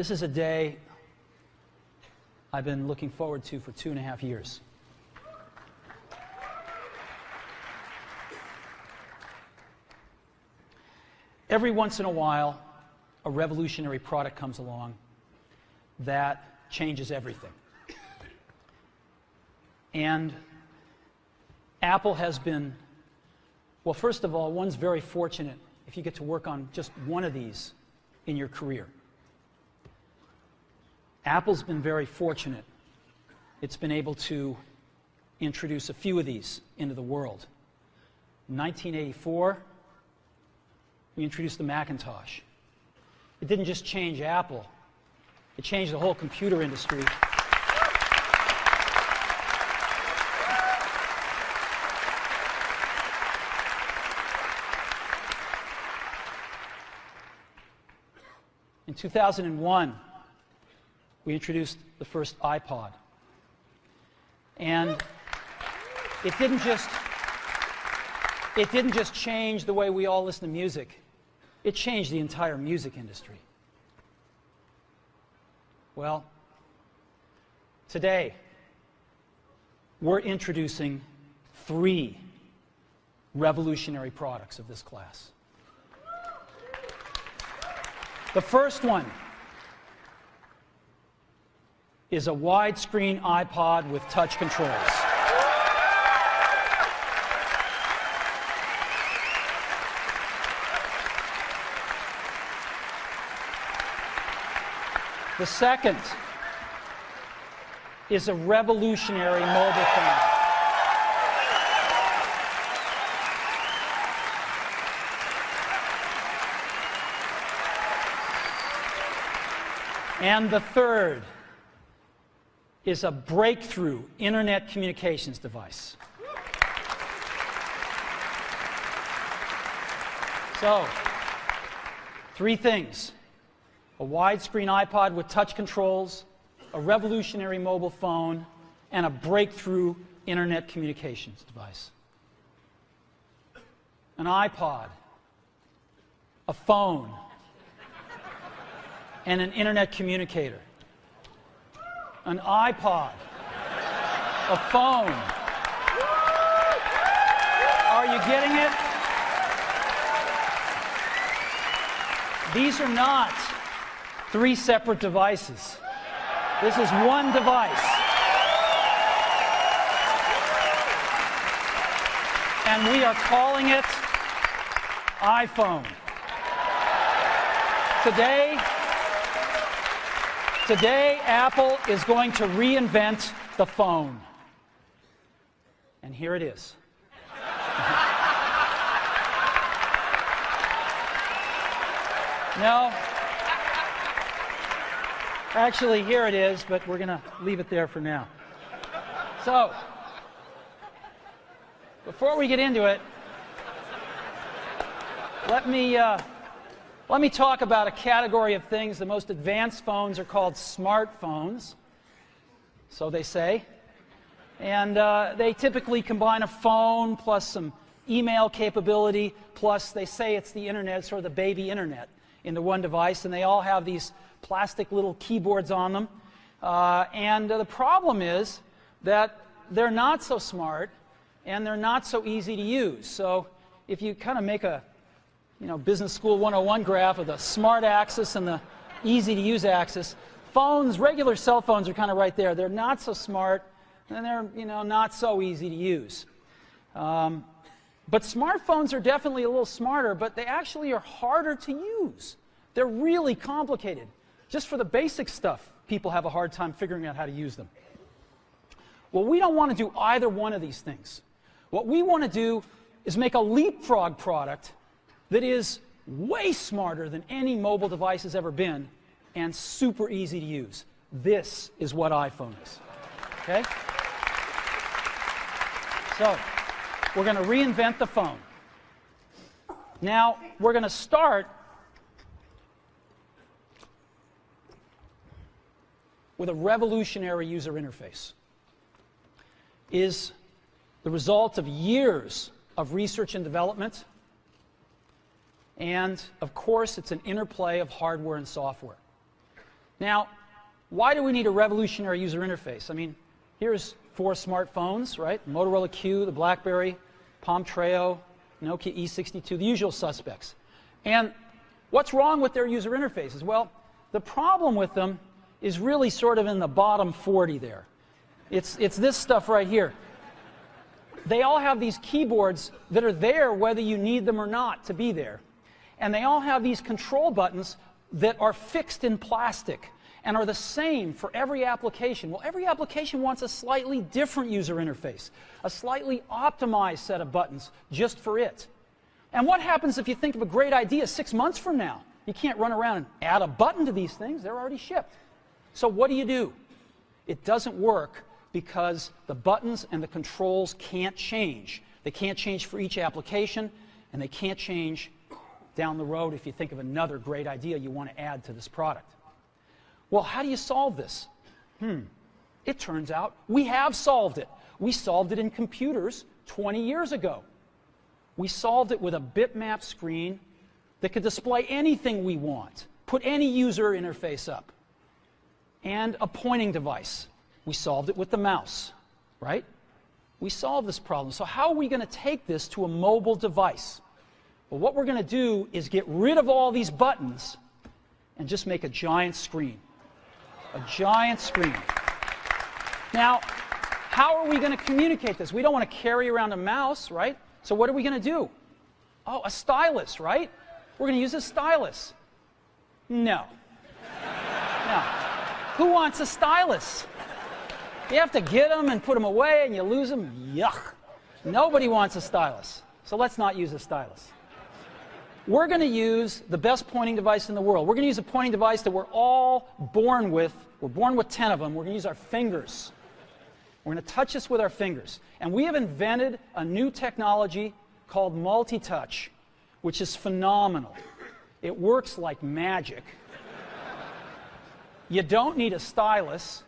This is a day I've been looking forward to for 2.5 years. Every once in a while, a revolutionary product comes along that changes everything. And Apple has been, well, first of all, one's very fortunate if you get to work on just one of these in your career. Apple's been very fortunate. It's been able to introduce a few of these into the world. In 1984, we introduced the Macintosh. It didn't just change Apple, it changed the whole computer industry. In 2001, we introduced the first iPod. And it didn't just change the way we all listen to music. It changed the entire music industry. Well, today, we're introducing 3 revolutionary products of this class. The first one is a widescreen iPod with touch controls. The second is a revolutionary mobile phone. And the third is a breakthrough internet communications device. So, 3 things. A widescreen iPod with touch controls, a revolutionary mobile phone, and a breakthrough internet communications device. An iPod, a phone, and an internet communicator. An iPod, a phone. Are you getting it? These are not 3 separate devices. This is one device. And we are calling it iPhone. Today, Apple is going to reinvent the phone. And here it is. No. Actually, here it is, but we're going to leave it there for now. So, before we get into it, let me talk about a category of things. The most advanced phones are called smartphones, so they say. And they typically combine a phone plus some email capability, plus they say it's the internet, sort of the baby internet, into one device, and they all have these plastic little keyboards on them. And the problem is that they're not so smart and they're not so easy to use. So if you kind of make a Business School 101 graph of the smart axis and the easy to use axis, phones, regular cell phones are kind of right there. They're not so smart and they're not so easy to use. But smartphones are definitely a little smarter, but they actually are harder to use. They're really complicated. Just for the basic stuff, people have a hard time figuring out how to use them. Well, we don't want to do either one of these things. What we want to do is make a leapfrog product that is way smarter than any mobile device has ever been and super easy to use. This is what iPhone is. Okay? So, we're going to reinvent the phone. Now, we're going to start with a revolutionary user interface. Is the result of years of research and development, and of course it's an interplay of hardware and software. Now, why do we need a revolutionary user interface? I mean, here's 4 smartphones, right? Motorola Q, the BlackBerry, Palm Treo, Nokia E62, the usual suspects. And what's wrong with their user interfaces? Well, the problem with them is really sort of in the bottom 40 there. It's this stuff right here. They all have these keyboards that are there whether you need them or not to be there. And they all have these control buttons that are fixed in plastic and are the same for every application. Well, every application wants a slightly different user interface, a slightly optimized set of buttons just for it. And what happens if you think of a great idea 6 months from now? You can't run around and add a button to these things. They're already shipped. So what do? It doesn't work because the buttons and the controls can't change. They can't change for each application, and they can't change down the road if you think of another great idea you want to add to this product. Well, how do you solve this? It turns out we have solved it. We solved it in computers 20 years ago. We solved it with a bitmap screen that could display anything we want, put any user interface up, and a pointing device. We solved it with the mouse, right? We solved this problem. So how are we going to take this to a mobile device? Well, what we're going to do is get rid of all these buttons and just make a giant screen. A giant screen. Now, how are we going to communicate this? We don't want to carry around a mouse, right? So what are we going to do? Oh, a stylus, right? We're going to use a stylus. No. No. Who wants a stylus? You have to get them and put them away and you lose them. Yuck. Nobody wants a stylus. So let's not use a stylus. We're going to use the best pointing device in the world. We're going to use a pointing device that we're all born with. We're born with 10 of them. We're going to use our fingers. We're going to touch this with our fingers. And we have invented a new technology called multi-touch, which is phenomenal. It works like magic. You don't need a stylus.